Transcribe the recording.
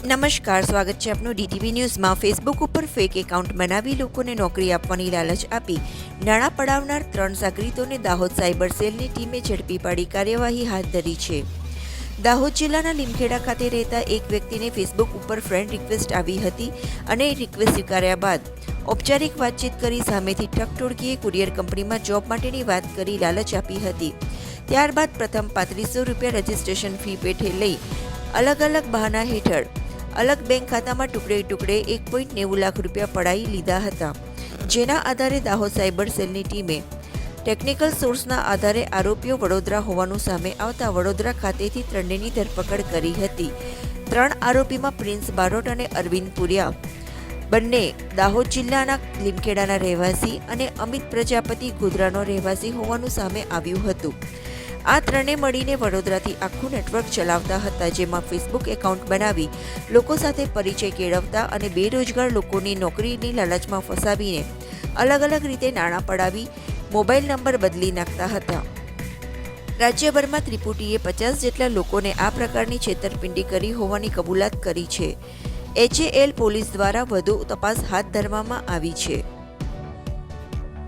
નમસ્કાર, સ્વાગત છે આપનું DTV ન્યૂઝમાં। ફેસબુક ઉપર ફેક એકાઉન્ટ બનાવી લોકોને નોકરી આપવાની લાલચ આપી નાણાં પડાવનાર 3 સાગરીતોને દાહોદ સાયબર સેલની ટીમે ઝડપી પાડી કાર્યવાહી હાથ ધરી છે। દાહોદ જિલ્લાના લીમખેડા ખાતે રહેતા એક વ્યક્તિને ફેસબુક ઉપર ફ્રેન્ડ રિક્વેસ્ટ આવી હતી અને રિક્વેસ્ટ સ્વીકાર્યા બાદ ઔપચારિક વાતચીત કરી સામેથી ઠગટોળકીએ કુરિયર કંપનીમાં જોબ માટેની વાત કરી લાલચ આપી હતી। ત્યારબાદ પ્રથમ 3500 રૂપિયા રજિસ્ટ્રેશન ફી પેઠે લઈ અલગ અલગ બહાના હેઠળ અલગ બેંક ખાતામાં ટુકડે 1.90 લાખ રૂપિયા પડાવી લીધા હતા, જેના આધારે દાહોદ સાયબર સેલની ટીમે ટેકનિકલ સોર્સના આધારે આરોપીઓ વડોદરા હોવાનું સામે આવતા વડોદરા ખાતેથી 3ની ધરપકડ કરી હતી। 3 આરોપીમાં પ્રિન્સ બારોટ અને અરવિંદ પુરિયા બંને દાહોદ જિલ્લાના લીમખેડાના રહેવાસી અને અમિત પ્રજાપતિ ગોધરાનો રહેવાસી હોવાનું સામે આવ્યું હતું। આ 3 મળીને વડોદરાથી આખું નેટવર્ક ચલાવતા હતા, જેમાં ફેસબુક એકાઉન્ટ બનાવી લોકો સાથે પરિચય કેળવતા અને બેરોજગાર લોકોની નોકરીની લાલચમાં ફસાવીને અલગ અલગ રીતે નાણાં પડાવી મોબાઈલ નંબર બદલી નાખતા હતા। રાજ્યભરમાં ત્રિપુટીએ 50 જેટલા લોકોને આ પ્રકારની છેતરપિંડી કરી હોવાની કબૂલાત કરી છે। HAL પોલીસ દ્વારા વધુ તપાસ હાથ ધરવામાં આવી છે।